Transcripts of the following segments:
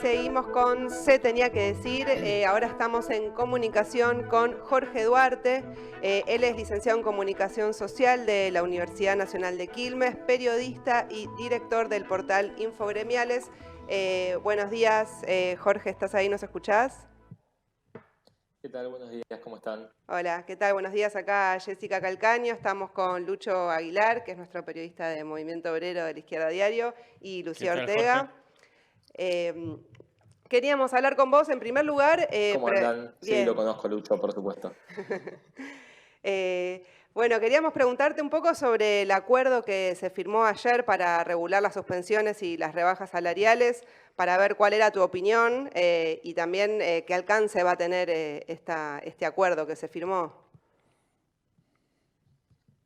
seguimos con Se tenía que decir. Ahora estamos en comunicación con Jorge Duarte. Él es licenciado en Comunicación Social de la Universidad Nacional de Quilmes, periodista y director del portal Infogremiales. Buenos días, Jorge, ¿estás ahí? ¿Nos escuchás? ¿Qué tal? Buenos días, ¿cómo están? Hola, ¿qué tal? Buenos días, acá Jessica Calcaño. Estamos con Lucho Aguilar, que es nuestro periodista de Movimiento Obrero de la Izquierda Diario, y Lucía Ortega. Queríamos hablar con vos en primer lugar. ¿Cómo andan? Sí, Bien. lo conozco, Lucho, por supuesto. Bueno, queríamos preguntarte un poco sobre el acuerdo que se firmó ayer para regular las suspensiones y las rebajas salariales, para ver cuál era tu opinión y también qué alcance va a tener este acuerdo que se firmó.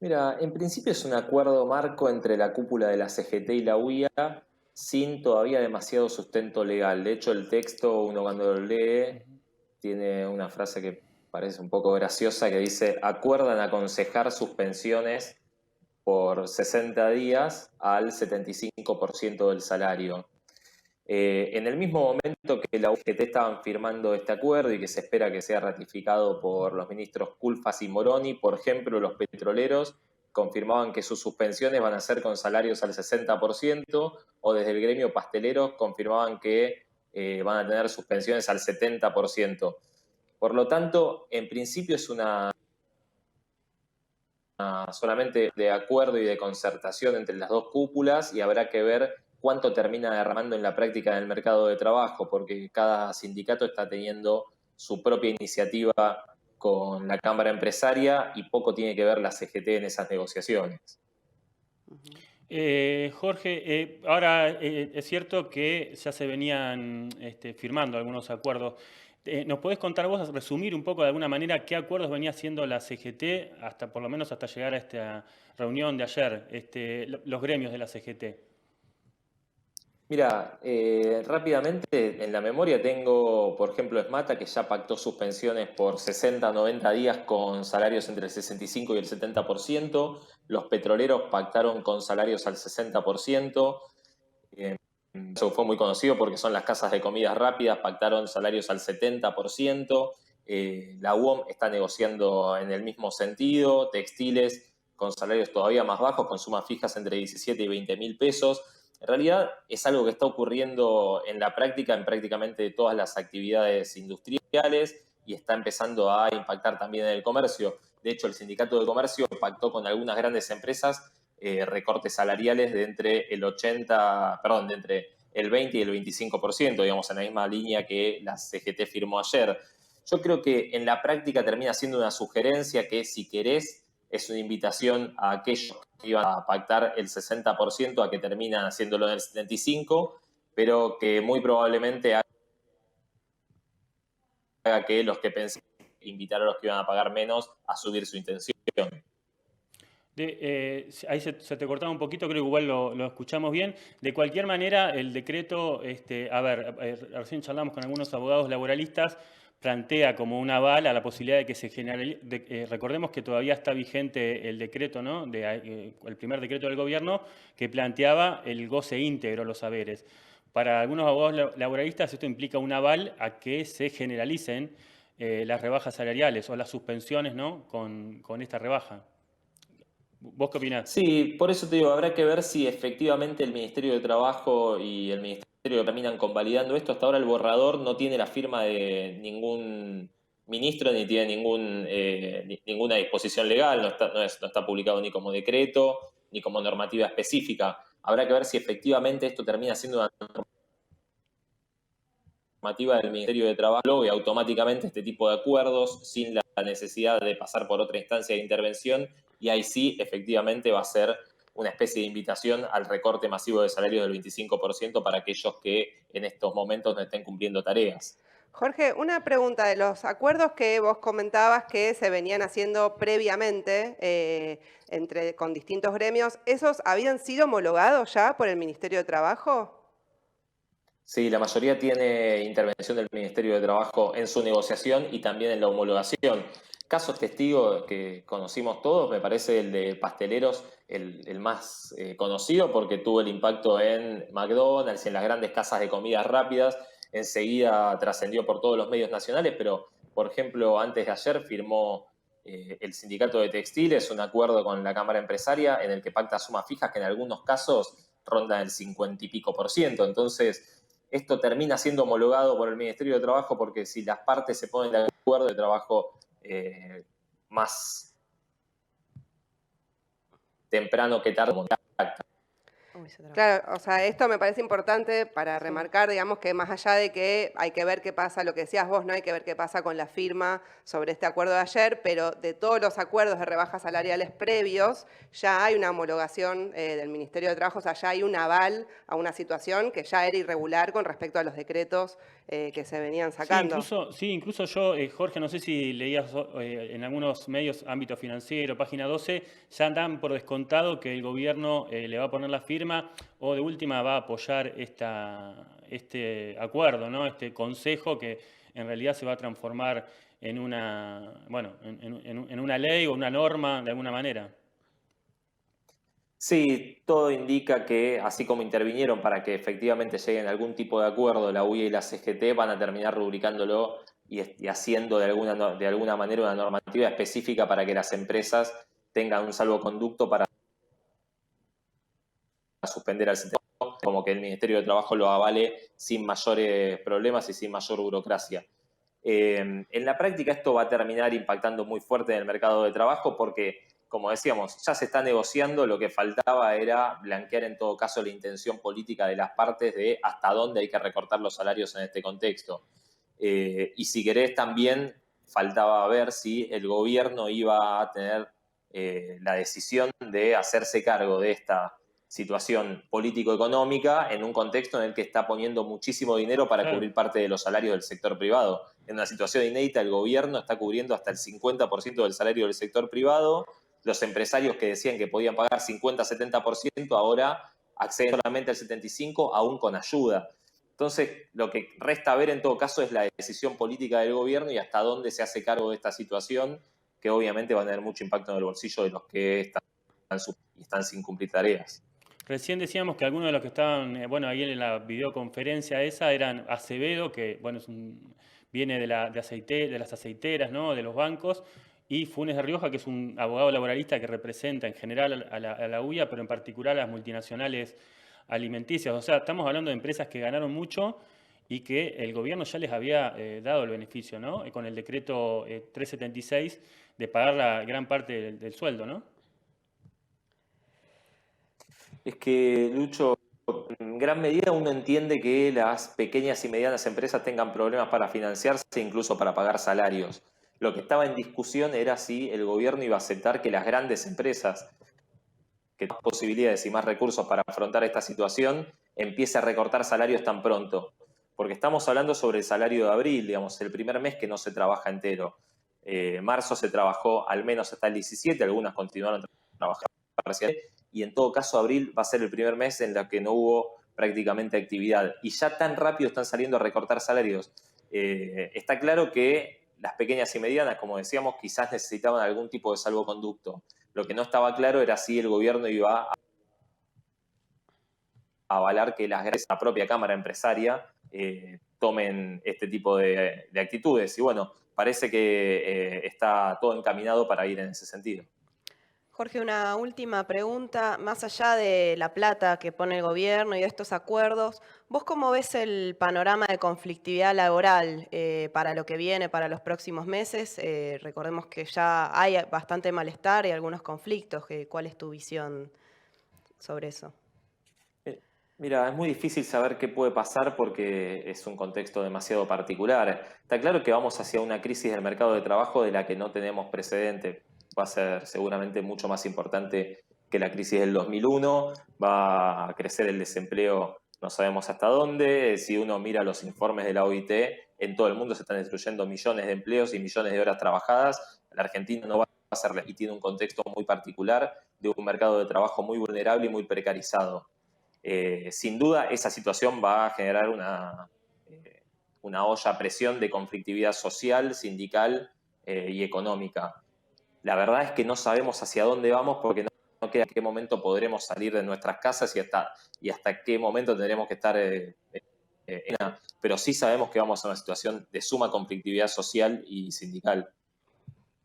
Mira, en principio es un acuerdo marco entre la cúpula de la CGT y la UIA, sin todavía demasiado sustento legal. De hecho, el texto, uno cuando lo lee, tiene una frase que parece un poco graciosa, que dice: acuerdan aconsejar suspensiones por 60 días al 75% del salario. En el mismo momento que la UGT estaban firmando este acuerdo y que se espera que sea ratificado por los ministros Culfas y Moroni, por ejemplo, los petroleros confirmaban que sus suspensiones van a ser con salarios al 60%, o desde el gremio pastelero confirmaban que van a tener suspensiones al 70%. Por lo tanto, en principio es una solamente de acuerdo y de concertación entre las dos cúpulas, y habrá que ver cuánto termina derramando en la práctica en el mercado de trabajo, porque cada sindicato está teniendo su propia iniciativa con la Cámara Empresaria y poco tiene que ver la CGT en esas negociaciones. Jorge, ahora es cierto que ya se venían firmando algunos acuerdos. ¿Nos podés contar vos, resumir un poco de alguna manera qué acuerdos venía haciendo la CGT hasta por lo menos hasta llegar a esta reunión de ayer, los gremios de la CGT? Mira, rápidamente en la memoria tengo, por ejemplo, Esmata, que ya pactó suspensiones por 60 90 días con salarios entre el 65 y el 70%. Los petroleros pactaron con salarios al 60%. Eso fue muy conocido porque son las casas de comidas rápidas, pactaron salarios al 70%. La UOM está negociando en el mismo sentido, textiles con salarios todavía más bajos, con sumas fijas entre 17 y 20 mil pesos. En realidad es algo que está ocurriendo en la práctica, en prácticamente todas las actividades industriales, y está empezando a impactar también en el comercio. De hecho, el Sindicato de Comercio pactó con algunas grandes empresas recortes salariales de entre el 20 y el 25%, digamos, en la misma línea que la CGT firmó ayer. Yo creo que en la práctica termina siendo una sugerencia que, si querés, es una invitación a aquellos que iban a pactar el 60% a que terminan haciéndolo en el 75%, pero que muy probablemente haga que los que pensen invitar a los que iban a pagar menos a subir su intención. Ahí se te cortaba un poquito, creo que igual lo escuchamos bien. De cualquier manera, el decreto, recién charlamos con algunos abogados laboralistas, plantea como un aval a la posibilidad de que se generalice. Recordemos que todavía está vigente el decreto, ¿no? El primer decreto del gobierno que planteaba el goce íntegro de los saberes. Para algunos abogados laboralistas esto implica un aval a que se generalicen las rebajas salariales o las suspensiones, ¿no? con esta rebaja. ¿Vos qué opinás? Sí, por eso te digo, habrá que ver si efectivamente el Ministerio de Trabajo y el Ministerio terminan convalidando esto. Hasta ahora el borrador no tiene la firma de ningún ministro ni tiene ninguna disposición legal, no está publicado ni como decreto ni como normativa específica. Habrá que ver si efectivamente esto termina siendo una normativa del Ministerio de Trabajo y automáticamente este tipo de acuerdos sin la necesidad de pasar por otra instancia de intervención, y ahí sí efectivamente va a ser una especie de invitación al recorte masivo de salarios del 25% para aquellos que en estos momentos no estén cumpliendo tareas. Jorge, una pregunta de los acuerdos que vos comentabas que se venían haciendo previamente con distintos gremios, ¿esos habían sido homologados ya por el Ministerio de Trabajo? Sí, la mayoría tiene intervención del Ministerio de Trabajo en su negociación y también en la homologación. Casos testigos que conocimos todos, me parece el de pasteleros el más conocido, porque tuvo el impacto en McDonald's y en las grandes casas de comidas rápidas, enseguida trascendió por todos los medios nacionales, pero, por ejemplo, antes de ayer firmó el sindicato de textiles un acuerdo con la Cámara Empresaria en el que pacta sumas fijas que en algunos casos rondan el 50 y pico %. Entonces, esto termina siendo homologado por el Ministerio de Trabajo porque si las partes se ponen de acuerdo, el trabajo más temprano que tarde. Claro, o sea, esto me parece importante para remarcar, digamos, que más allá de que hay que ver qué pasa, lo que decías vos, ¿no? Hay que ver qué pasa con la firma sobre este acuerdo de ayer, pero de todos los acuerdos de rebajas salariales previos, ya hay una homologación del Ministerio de Trabajo, o sea, ya hay un aval a una situación que ya era irregular con respecto a los decretos que se venían sacando. Sí, incluso yo, Jorge, no sé si leías en algunos medios, ámbito financiero, página 12, ya dan por descontado que el gobierno le va a poner la firma o de última va a apoyar este acuerdo, ¿no? Este consejo que en realidad se va a transformar en una, bueno, en una ley o una norma de alguna manera. Sí, todo indica que, así como intervinieron para que efectivamente lleguen a algún tipo de acuerdo la UIA y la CGT, van a terminar rubricándolo y haciendo de alguna manera una normativa específica para que las empresas tengan un salvoconducto para suspender al sistema, como que el Ministerio de Trabajo lo avale sin mayores problemas y sin mayor burocracia. En la práctica esto va a terminar impactando muy fuerte en el mercado de trabajo porque, como decíamos, ya se está negociando, lo que faltaba era blanquear en todo caso la intención política de las partes de hasta dónde hay que recortar los salarios en este contexto. Y si querés también faltaba ver si el gobierno iba a tener la decisión de hacerse cargo de esta situación político-económica en un contexto en el que está poniendo muchísimo dinero para cubrir parte de los salarios del sector privado. En una situación inédita, el gobierno está cubriendo hasta el 50% del salario del sector privado. Los empresarios que decían que podían pagar 50-70%, ahora acceden solamente al 75%, aún con ayuda. Entonces, lo que resta ver en todo caso es la decisión política del gobierno y hasta dónde se hace cargo de esta situación, que obviamente va a tener mucho impacto en el bolsillo de los que están sin cumplir tareas. Recién decíamos que algunos de los que estaban, bueno, ahí en la videoconferencia esa eran Acevedo, que bueno, viene de las aceiteras, ¿no? De los bancos, y Funes de Rioja, que es un abogado laboralista que representa en general a la UIA, pero en particular a las multinacionales alimenticias. O sea, estamos hablando de empresas que ganaron mucho y que el gobierno ya les había dado el beneficio, ¿no? Con el decreto 376 de pagar la gran parte del sueldo, ¿no? Es que, Lucho, en gran medida uno entiende que las pequeñas y medianas empresas tengan problemas para financiarse, incluso para pagar salarios. Lo que estaba en discusión era si el gobierno iba a aceptar que las grandes empresas, que tienen posibilidades y más recursos para afrontar esta situación, empiece a recortar salarios tan pronto. Porque estamos hablando sobre el salario de abril, digamos, el primer mes que no se trabaja entero. Marzo se trabajó al menos hasta el 17, algunas continuaron trabajando parcialmente, y en todo caso abril va a ser el primer mes en el que no hubo prácticamente actividad. Y ya tan rápido están saliendo a recortar salarios. Está claro que las pequeñas y medianas, como decíamos, quizás necesitaban algún tipo de salvoconducto. Lo que no estaba claro era si el gobierno iba a avalar que la propia Cámara Empresaria tomen este tipo de actitudes. Y bueno, parece que está todo encaminado para ir en ese sentido. Jorge, una última pregunta. Más allá de la plata que pone el gobierno y de estos acuerdos, ¿vos cómo ves el panorama de conflictividad laboral para lo que viene, para los próximos meses? Recordemos que ya hay bastante malestar y algunos conflictos. ¿Cuál es tu visión sobre eso? Mira, es muy difícil saber qué puede pasar porque es un contexto demasiado particular. Está claro que vamos hacia una crisis del mercado de trabajo de la que no tenemos precedente. Va a ser seguramente mucho más importante que la crisis del 2001, va a crecer el desempleo, no sabemos hasta dónde. Si uno mira los informes de la OIT, en todo el mundo se están destruyendo millones de empleos y millones de horas trabajadas. La Argentina no va a ser, y tiene un contexto muy particular de un mercado de trabajo muy vulnerable y muy precarizado. Sin duda, esa situación va a generar una olla a presión de conflictividad social, sindical y económica. La verdad es que no sabemos hacia dónde vamos porque no queda en qué momento podremos salir de nuestras casas y hasta qué momento tendremos que estar pero sí sabemos que vamos a una situación de suma conflictividad social y sindical.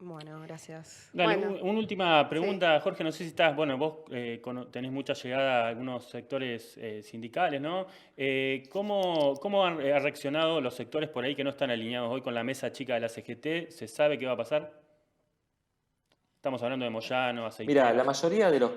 Bueno, gracias. Dale, Bueno, una última sí. pregunta, Jorge, no sé si estás, bueno, vos tenés mucha llegada a algunos sectores sindicales, ¿no? ¿Cómo han reaccionado los sectores por ahí que no están alineados hoy con la mesa chica de la CGT? ¿Se sabe qué va a pasar? Estamos hablando de Moyano, Aceiteros. Mira, la mayoría de los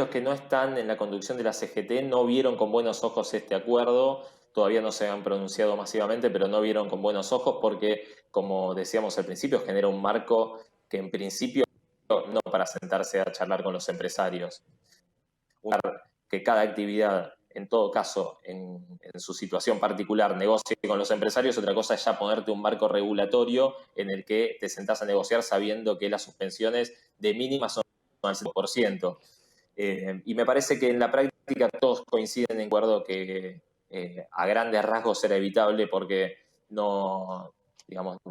que no están en la conducción de la CGT no vieron con buenos ojos este acuerdo. Todavía no se han pronunciado masivamente, pero no vieron con buenos ojos porque, como decíamos al principio, genera un marco que en principio no para sentarse a charlar con los empresarios. Que cada actividad, en todo caso, en su situación particular, negocie con los empresarios. Otra cosa es ya ponerte un marco regulatorio en el que te sentás a negociar sabiendo que las suspensiones de mínima son al 100%. Y me parece que en la práctica todos coinciden en acuerdo que a grandes rasgos era evitable porque no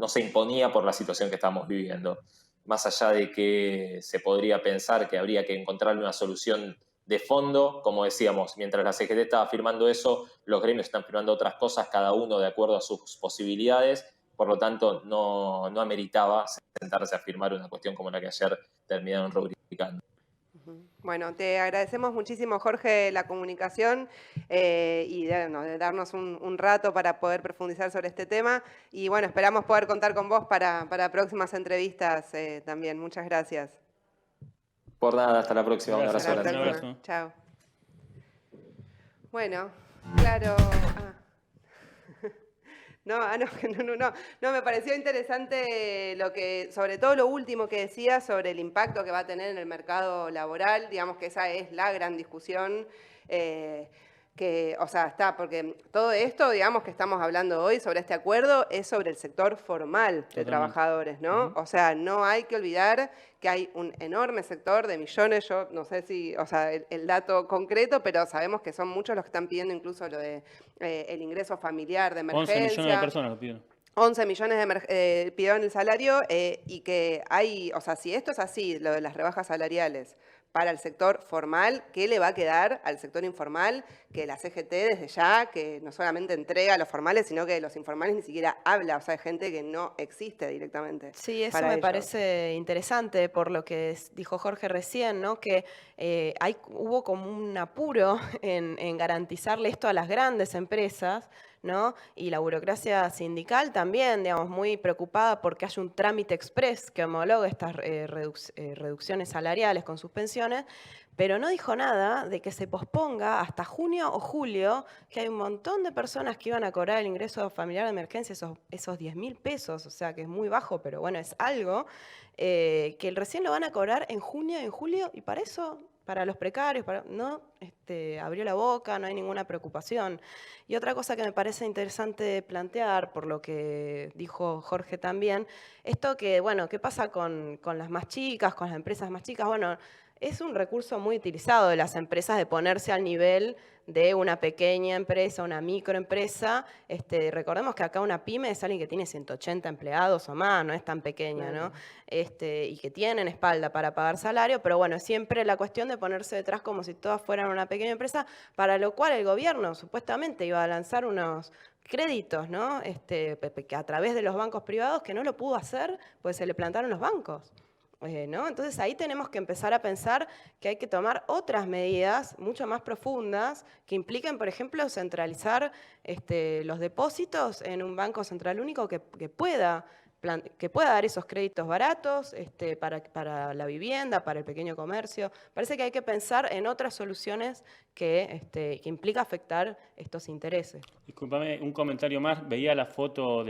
se imponía por la situación que estamos viviendo. Más allá de que se podría pensar que habría que encontrarle una solución de fondo, como decíamos, mientras la CGT estaba firmando eso, los gremios están firmando otras cosas, cada uno de acuerdo a sus posibilidades, por lo tanto no ameritaba sentarse a firmar una cuestión como la que ayer terminaron rubricando. Bueno, te agradecemos muchísimo, Jorge, la comunicación y de darnos un rato para poder profundizar sobre este tema. Y bueno, esperamos poder contar con vos para próximas entrevistas también. Muchas gracias. Por nada, hasta la próxima. Gracias, Un abrazo un grande. abrazo. Chao. Bueno, claro. No, me pareció interesante sobre todo lo último que decía sobre el impacto que va a tener en el mercado laboral. Digamos que esa es la gran discusión. Porque todo esto, digamos, que estamos hablando hoy sobre este acuerdo es sobre el sector formal de Totalmente. trabajadores, ¿no? O sea, no hay que olvidar que hay un enorme sector de millones, yo no sé si, el dato concreto, pero sabemos que son muchos los que están pidiendo incluso lo de el ingreso familiar de emergencia. 11 millones de personas lo piden. 11 millones pidieron el salario y que hay, si esto es así, lo de las rebajas salariales para el sector formal, ¿qué le va a quedar al sector informal? Que la CGT desde ya, que no solamente entrega a los formales, sino que de los informales ni siquiera habla, hay gente que no existe directamente. Sí, eso me parece interesante por lo que dijo Jorge recién, ¿no? Que hubo como un apuro en garantizarle esto a las grandes empresas, ¿no? Y la burocracia sindical también, digamos, muy preocupada porque hay un trámite express que homologa estas reducciones salariales con suspensiones, pero no dijo nada de que se posponga hasta junio o julio, que hay un montón de personas que iban a cobrar el ingreso familiar de emergencia, esos 10.000 pesos, o sea que es muy bajo, pero bueno, es algo, que recién lo van a cobrar en junio, en julio, y para eso, para los precarios, no abrió la boca, no hay ninguna preocupación. Y otra cosa que me parece interesante plantear, por lo que dijo Jorge también, esto que, bueno, ¿qué pasa con las más chicas, con las empresas más chicas? Bueno, es un recurso muy utilizado de las empresas de ponerse al nivel de una pequeña empresa, una microempresa. Recordemos que acá una pyme es alguien que tiene 180 empleados o más, no es tan pequeña, ¿no? Y que tienen espalda para pagar salario, pero bueno, siempre la cuestión de ponerse detrás como si todas fueran una pequeña empresa, para lo cual el gobierno supuestamente iba a lanzar unos créditos, ¿no? Que a través de los bancos privados, que no lo pudo hacer, pues se le plantaron los bancos. ¿No? Entonces ahí tenemos que empezar a pensar que hay que tomar otras medidas mucho más profundas que impliquen, por ejemplo, centralizar los depósitos en un banco central único que pueda dar esos créditos baratos para la vivienda, para el pequeño comercio. Parece que hay que pensar en otras soluciones que implica afectar estos intereses. Discúlpame, un comentario más. Veía la foto,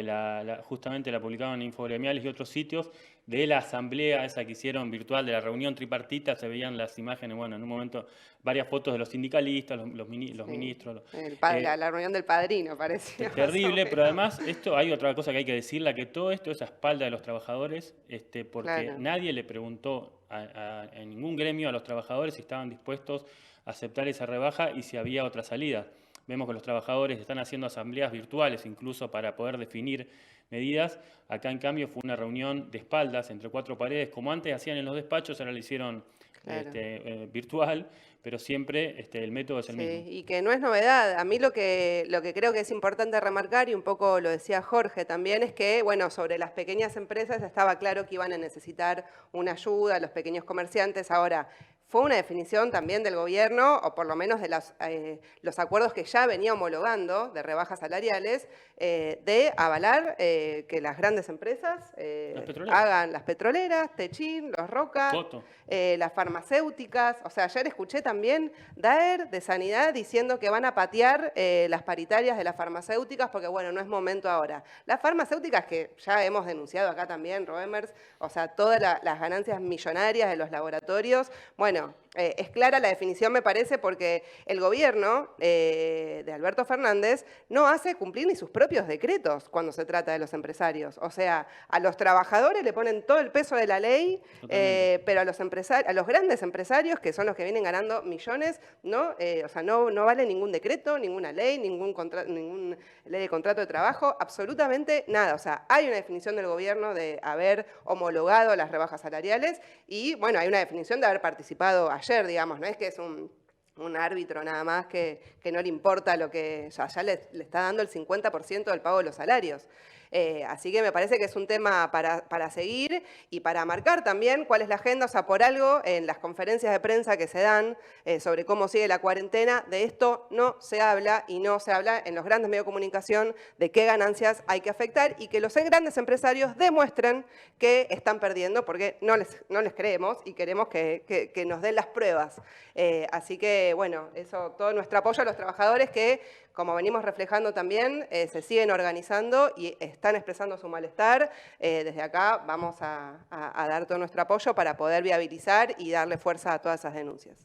justamente la publicaron en Infogremiales y otros sitios, de la asamblea esa que hicieron virtual, de la reunión tripartita, se veían las imágenes, bueno, en un momento, varias fotos de los sindicalistas, los ministros. La reunión del padrino, parecía. Terrible, pero además, hay otra cosa que hay que decirla, que todo esto es a espalda de los trabajadores, porque nadie le preguntó en ningún gremio a los trabajadores si estaban dispuestos a aceptar esa rebaja y si había otra salida. Vemos que los trabajadores están haciendo asambleas virtuales incluso para poder definir medidas. Acá, en cambio, fue una reunión de espaldas entre cuatro paredes, como antes hacían en los despachos, ahora lo hicieron Claro. virtual, pero siempre el método es el Sí, mismo. y que no es novedad. A mí lo que creo que es importante remarcar, y un poco lo decía Jorge también, es que, bueno, sobre las pequeñas empresas estaba claro que iban a necesitar una ayuda, los pequeños comerciantes. Ahora, fue una definición también del gobierno, o por lo menos de los acuerdos que ya venía homologando de rebajas salariales, de avalar que las grandes empresas hagan las petroleras, Techin, Los Roca, las farmacéuticas. O sea, ayer escuché también Daer de Sanidad diciendo que van a patear las paritarias de las farmacéuticas porque, bueno, no es momento ahora. Las farmacéuticas que ya hemos denunciado acá también, Roemers, o sea, todas las ganancias millonarias de los laboratorios, bueno, es clara la definición, me parece, porque el gobierno de Alberto Fernández no hace cumplir ni sus propios decretos cuando se trata de los empresarios. O sea, a los trabajadores le ponen todo el peso de la ley, pero a los grandes empresarios, que son los que vienen ganando millones, no, o sea, no vale ningún decreto, ninguna ley, ninguna ley de contrato de trabajo, absolutamente nada. O sea, hay una definición del gobierno de haber homologado las rebajas salariales y, bueno, hay una definición de haber participado ayer, digamos, no es que es un árbitro nada más que no le importa lo que ya le está dando el 50% del pago de los salarios. Así que me parece que es un tema para seguir y para marcar también cuál es la agenda. O sea, por algo, en las conferencias de prensa que se dan sobre cómo sigue la cuarentena, de esto no se habla y no se habla en los grandes medios de comunicación de qué ganancias hay que afectar y que los grandes empresarios demuestren que están perdiendo porque no les creemos y queremos que nos den las pruebas. Así que, bueno, eso, todo nuestro apoyo a los trabajadores que, como venimos reflejando también, se siguen organizando y están expresando su malestar. Desde acá vamos a dar todo nuestro apoyo para poder viabilizar y darle fuerza a todas esas denuncias.